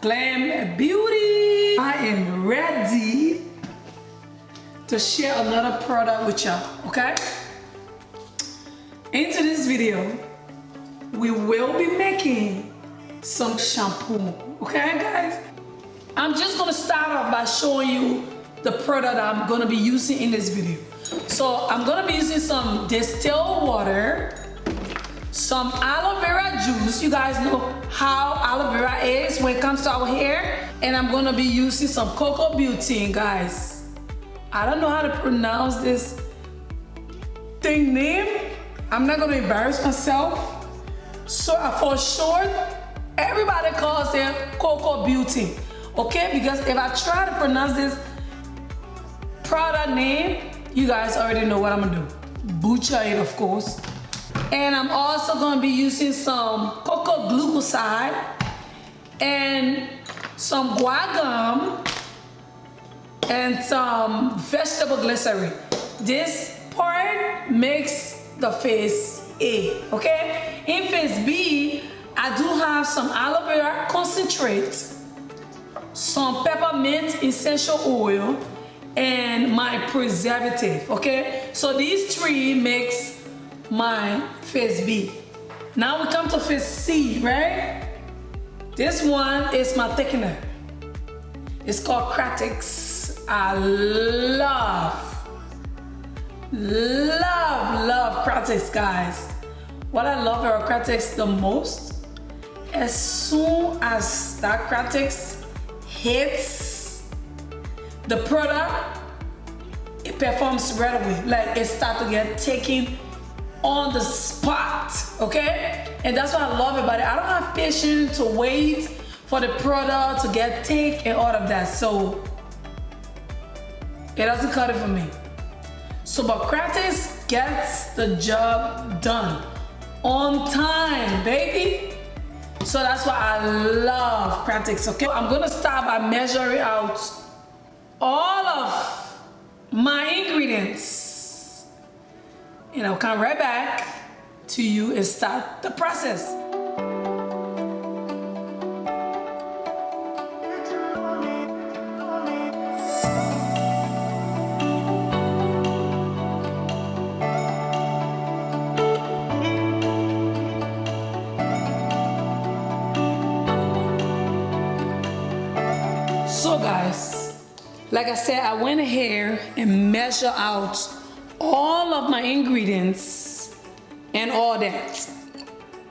Glam Beauty. I am ready to share another product with y'all, okay? Into this video, we will be making some shampoo, okay guys? I'm just gonna start off by showing you the product I'm gonna be using in this video. So I'm gonna be using some distilled water, some aloe vera juice. You guys know how aloe vera is when it comes to our hair. And I'm gonna be using some cocoa butane, guys. I don't know how to pronounce this thing name. I'm not gonna embarrass myself. So for short, everybody calls it cocoa butane, okay? Because if I try to pronounce this product name, you guys already know what I'm gonna do. Butcher it, of course. And I'm also gonna be using some cocoa glucoside and some guar gum and some vegetable glycerin. This part makes the phase A, okay? In phase B, I do have some aloe vera concentrate, some peppermint essential oil, and my preservative, okay? So these three makes my phase B. Now we come to phase C, right? This one is my thickener. It's called Cratix. I love Cratix, guys. What I love about Cratix the most, as soon as that Cratix hits the product, it performs right away. Like it starts to get taken on the spot, okay? And that's what I love about it. I don't have patience to wait for the product to get thick and all of that, so it doesn't cut it for me. So, but Cratix gets the job done on time, baby. So that's why I love Cratix, okay? I'm gonna start by measuring out all of my ingredients, and I'll come right back to you and start the process. So guys, like I said, I went ahead and measured out all of my ingredients and all that.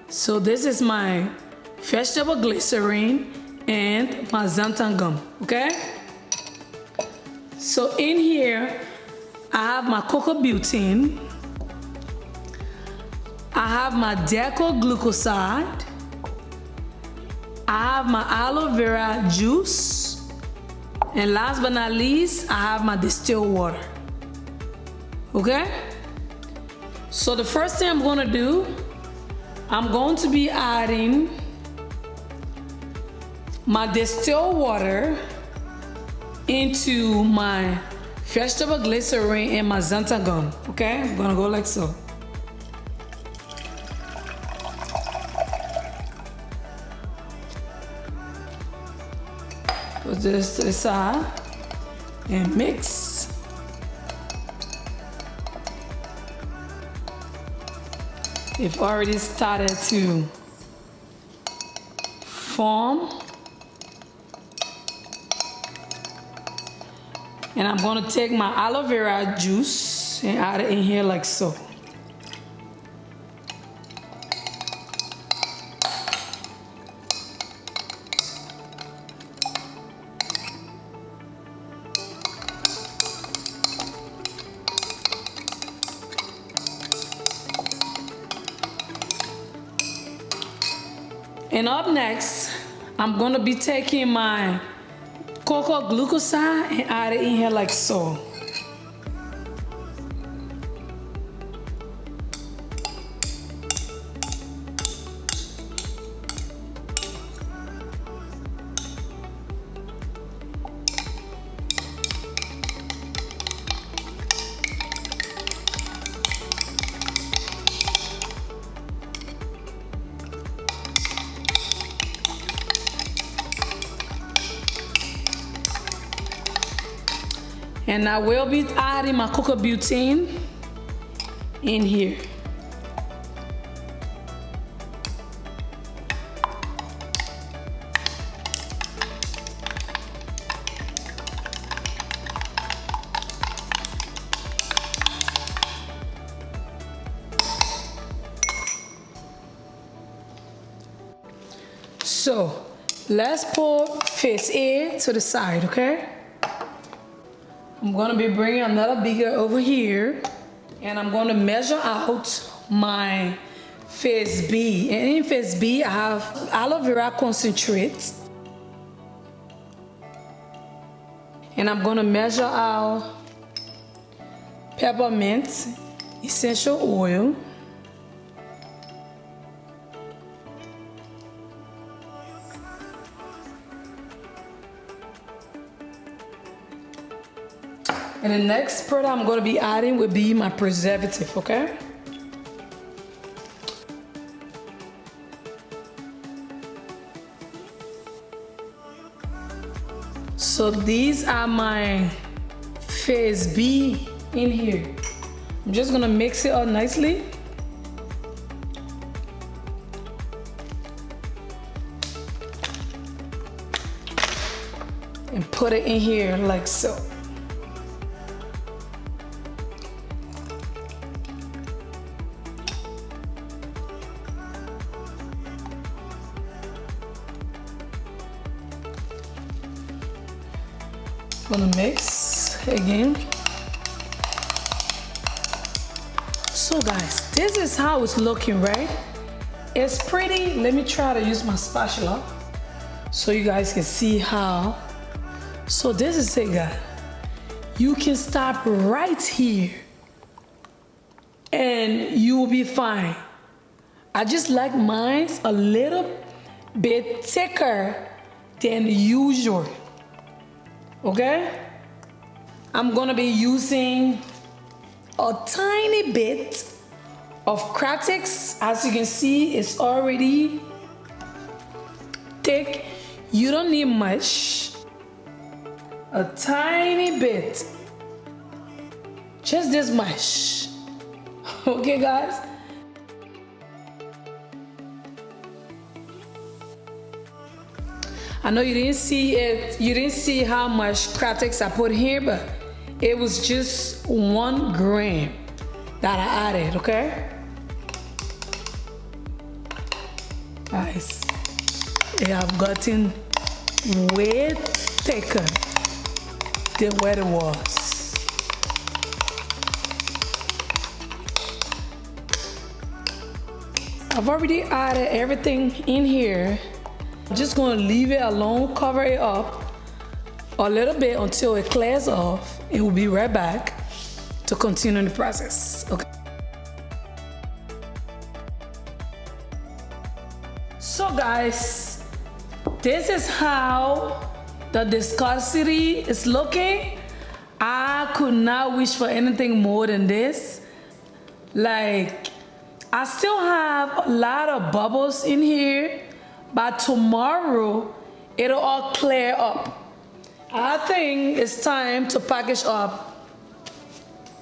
So this is my vegetable glycerin and my xanthan gum, okay? So in here, I have my cocoa butane, I have my deco glucoside, I have my aloe vera juice, and last but not least, I have my distilled water. Okay? So the first thing I'm gonna do, I'm going to be adding my distilled water into my vegetable glycerin and my xanthan gum. Okay? I'm gonna go like so. Put this to the side and mix. It's already started to form. And I'm gonna take my aloe vera juice and add it in here like so. And up next, I'm gonna be taking my cocoa glucoside and add it in here like so. And I will be adding my cocoa butane in here. So let's put phase A to the side, okay? I'm gonna be bringing another beaker over here, and I'm gonna measure out my phase B. And in phase B, I have aloe vera concentrate. And I'm gonna measure out peppermint essential oil. And the next product I'm going to be adding will be my preservative, okay? So these are my phase B in here. I'm just going to mix it up nicely. And put it in here like so. Gonna mix again. So guys, this is how it's looking, right? It's pretty. Let me try to use my spatula so you guys can see how. So this is it, guys. You can stop right here and you will be fine. I just like mine a little bit thicker than usual. Okay, I'm gonna be using a tiny bit of Cratix. As you can see, it's already thick. You don't need much. A tiny bit, just this much. Okay, guys. I know you didn't see it, you didn't see how much Cratix I put here, but it was just 1 gram that I added, okay? Guys, it have gotten way thicker than what it was. I've already added everything in here. I'm just gonna leave it alone, cover it up a little bit until it clears off, and we'll be right back to continue the process. Okay. So guys, this is how the viscosity is looking. I could not wish for anything more than this. Like, I still have a lot of bubbles in here. By tomorrow, it'll all clear up. I think it's time to package up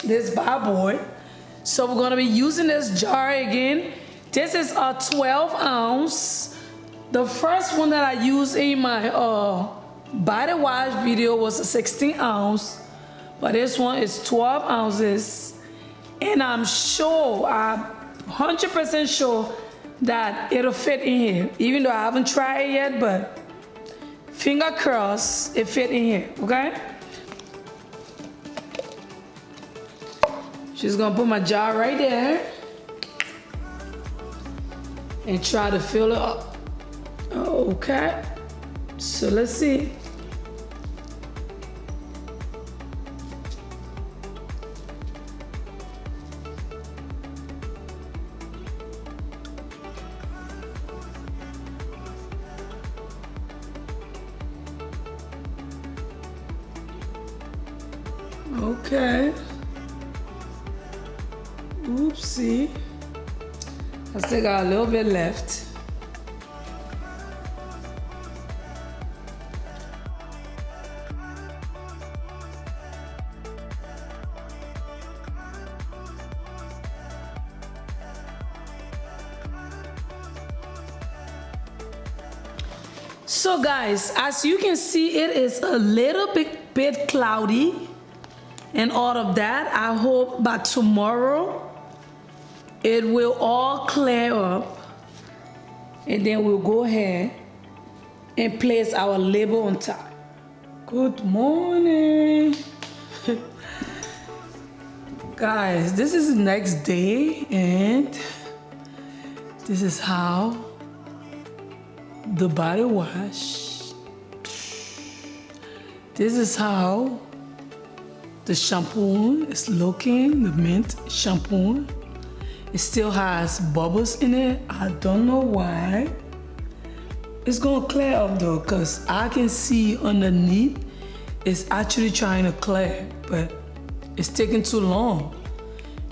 this bad boy. So we're gonna be using this jar again. This is a 12 ounce. The first one that I used in my body wash video was a 16 ounce, but this one is 12 ounces. And I'm sure, I'm 100% sure that it'll fit in here, even though I haven't tried it yet, but finger crossed it fit in here, okay? Just gonna put my jar right there and try to fill it up. Okay, so let's see. Okay. Oopsie. I still got a little bit left. So guys, as you can see, it is a little bit cloudy and all of that. I hope by tomorrow it will all clear up, and then we'll go ahead and place our label on top. Good morning. Guys, this is the next day, and this is how the body wash. This is how the shampoo is looking, the mint shampoo. It still has bubbles in it. I don't know why. It's gonna clear up though, because I can see underneath it's actually trying to clear, but it's taking too long.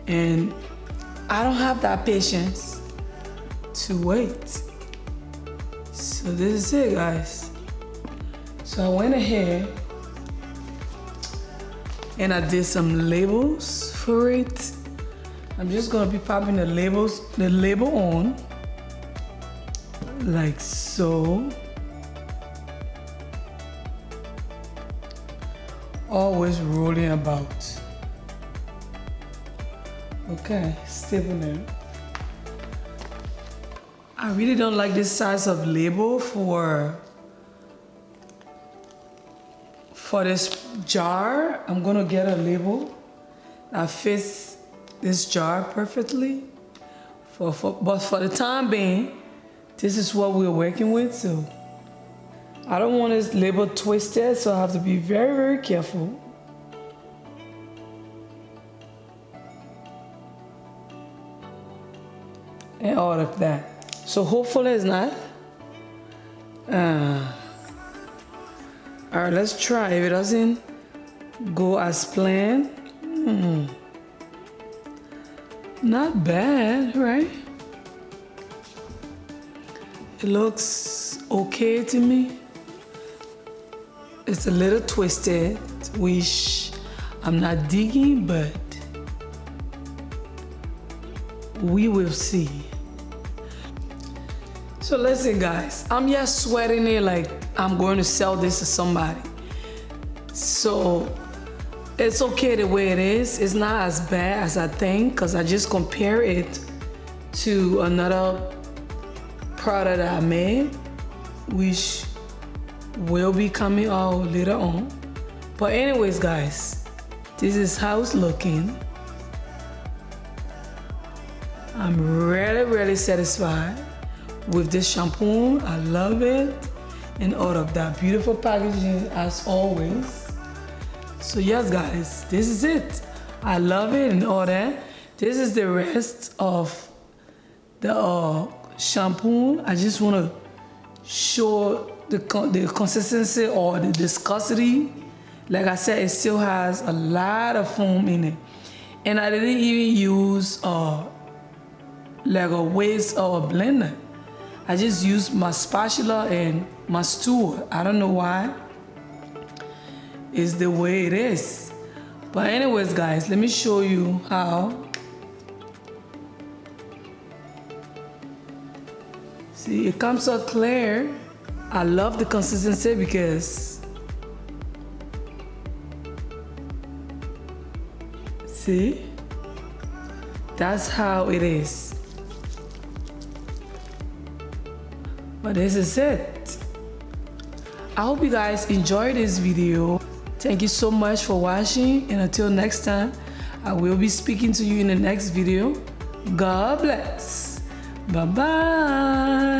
And I don't have that patience to wait. So this is it, guys. So I went ahead and I did some labels for it. I'm just gonna be popping the label on like so. Always rolling about. Okay, staple it. I really don't like this size of label for this jar. I'm gonna get a label that fits this jar perfectly. But for the time being, this is what we're working with. So I don't want this label twisted, so I have to be very, very careful. And all of that. So hopefully it's not. All right, let's try. If it doesn't go as planned, not bad, right? It looks okay to me. It's a little twisted, which I'm not digging, but we will see. So listen, guys, I'm just sweating it like I'm going to sell this to somebody. So it's okay the way it is. It's not as bad as I think, because I just compare it to another product I made, which will be coming out later on. But anyways, guys, this is how it's looking. I'm really, really satisfied with this shampoo. I love it, and all of that beautiful packaging as always. So yes, guys, this is it. I love it and all that. This is the rest of the shampoo. I just want to show the consistency or the viscosity. Like I said, it still has a lot of foam in it, and I didn't even use like a whisk or a blender. I just used my spatula and my stool. I don't know why. It's the way it is. But anyways, guys, let me show you how. See, it comes so clear. I love the consistency because, see, that's how it is. But this is it. I hope you guys enjoyed this video. Thank you so much for watching, and until next time, I will be speaking to you in the next video. God bless. Bye-bye.